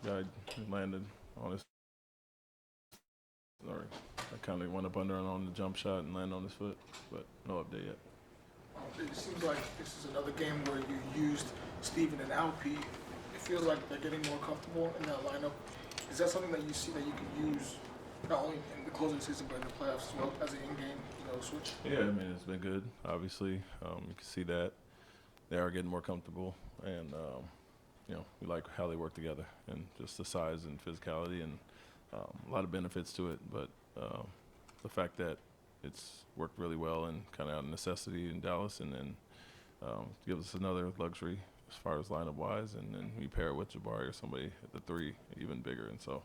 guy landed on his, or I kind of went up under and on the jump shot and landed on his foot, but no update yet. It seems like this is another game where you used Steven and Alpy. It feels like they're getting more comfortable in that lineup. Is that something that you see that you can use not only in the closing season but in the playoffs as well as an in-game, switch? Yeah, I mean, it's been good, obviously. You can see that they are getting more comfortable, and, we like how they work together and just the size and physicality and a lot of benefits to it. But the fact that it's worked really well and kind of out of necessity in Dallas, and then gives us another luxury as far as lineup-wise, and then we pair it with Jabari or somebody at the three, even bigger. And so,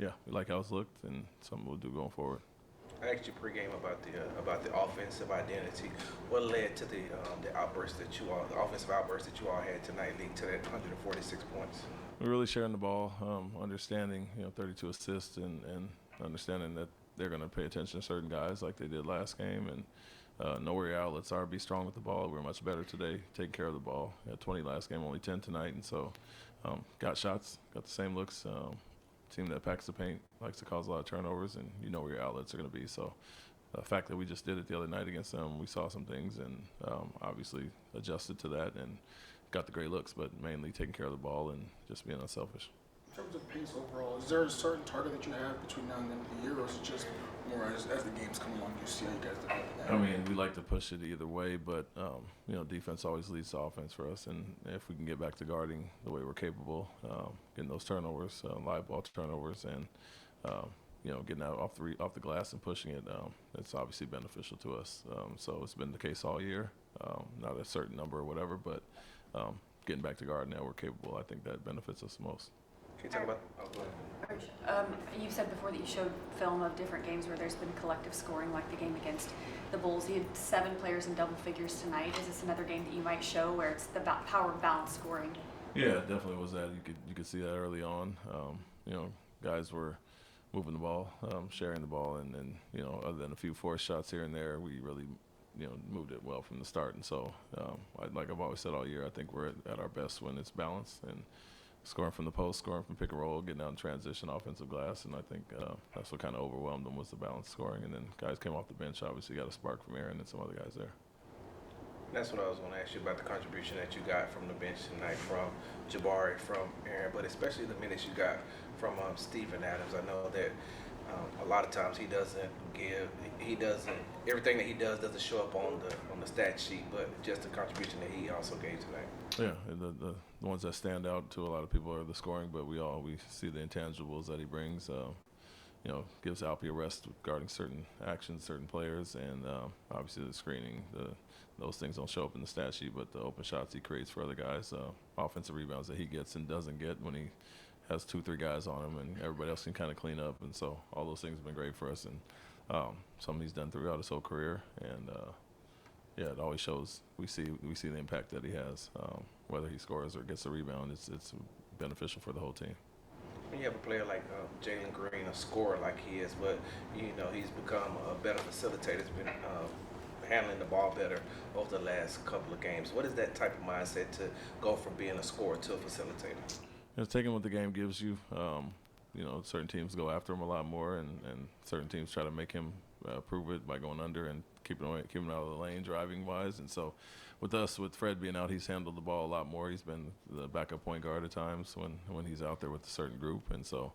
we like how it's looked and something we'll do going forward. I asked you pregame about the offensive identity. What led to the outburst that the offensive outburst that you all had tonight, leading to that 146 points? We're really sharing the ball, understanding 32 assists, and understanding that they're going to pay attention to certain guys like they did last game, and know where your outlets are. Be strong with the ball. We're much better today, taking care of the ball. We had 20 last game, only 10 tonight, and so got shots, got the same looks. Team that packs the paint likes to cause a lot of turnovers, and you know where your outlets are going to be. So the fact that we just did it the other night against them, we saw some things and obviously adjusted to that and got the great looks, but mainly taking care of the ball and just being unselfish. In terms of pace overall, is there a certain target that you have between now and the end of the year, or is it just more as the games come along, you see how you guys develop that? I mean, we like to push it either way, but defense always leads to offense for us, and if we can get back to guarding the way we're capable, getting those turnovers, live ball turnovers, and getting out off the glass and pushing it, it's obviously beneficial to us. So it's been the case all year, not a certain number or whatever, but getting back to guarding now we're capable. I think that benefits us the most. Can you talk about? Oh, go ahead. You said before that you showed film of different games where there's been collective scoring, like the game against the Bulls. You had 7 players in double figures tonight. Is this another game that you might show where it's the power of balance scoring? Yeah, it definitely was that. You could see that early on. Guys were moving the ball, sharing the ball, and other than a few forced shots here and there, we really moved it well from the start. And so, like I've always said all year, I think we're at our best when it's balanced and scoring from the post, scoring from pick and roll, getting out in transition, offensive glass, and I think that's what kind of overwhelmed them was the balanced scoring. And then guys came off the bench, obviously got a spark from Aaron and some other guys there. That's what I was going to ask you about, the contribution that you got from the bench tonight, from Jabari, from Aaron, but especially the minutes you got from Steven Adams. I know that a lot of times everything that he does doesn't show up on the stat sheet, but just the contribution that he also gave tonight. Yeah, the ones that stand out to a lot of people are the scoring, but we see the intangibles that he brings. Gives Alpy a rest guarding certain actions, certain players, and obviously the screening. Those things don't show up in the stat sheet, but the open shots he creates for other guys, offensive rebounds that he gets and doesn't get when he has 2-3 guys on him, and everybody else can kind of clean up. And so all those things have been great for us, and something he's done throughout his whole career. And it always shows. We see the impact that he has. Whether he scores or gets a rebound, it's beneficial for the whole team. When you have a player like Jalen Green, a scorer like he is, but he's become a better facilitator. He's been handling the ball better over the last couple of games. What is that type of mindset to go from being a scorer to a facilitator? Taking what the game gives you. Certain teams go after him a lot more, and certain teams try to make him prove it by going under and keeping him out of the lane driving wise. And so with Fred being out, he's handled the ball a lot more. He's been the backup point guard at times when he's out there with a certain group. And so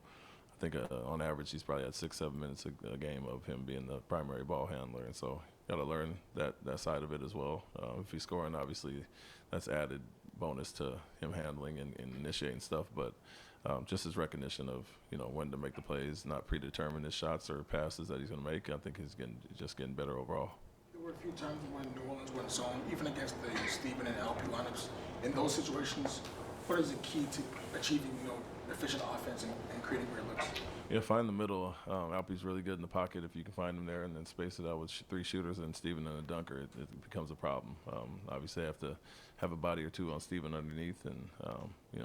I think on average he's probably at 6-7 minutes a game of him being the primary ball handler. And so got to learn that side of it as well. If he's scoring, obviously that's added bonus to him handling and initiating stuff. But just his recognition of when to make the plays, not predetermine his shots or passes that he's going to make. I think he's just getting better overall. There were a few times when New Orleans went zone, even against the Steven and Alpy lineups. In those situations, what is the key to achieving efficient offense and creating great looks? Yeah, find the middle. Alpy's really good in the pocket if you can find him there, and then space it out with 3 shooters and Steven and a dunker. It becomes a problem. Obviously, I have to have a body or two on Steven underneath and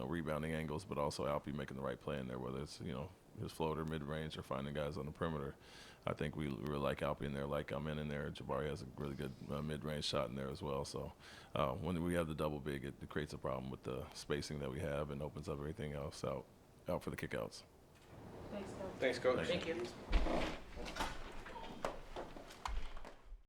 rebounding angles, but also Alpy making the right play in there, whether it's his floater mid-range or finding guys on the perimeter. I think we really like Alperen in there, like Amen in there. Jabari has a really good mid-range shot in there as well. So when we have the double big, it creates a problem with the spacing that we have and opens up everything else out for the kickouts. Thanks, Coach. Thanks, Coach. Thank you.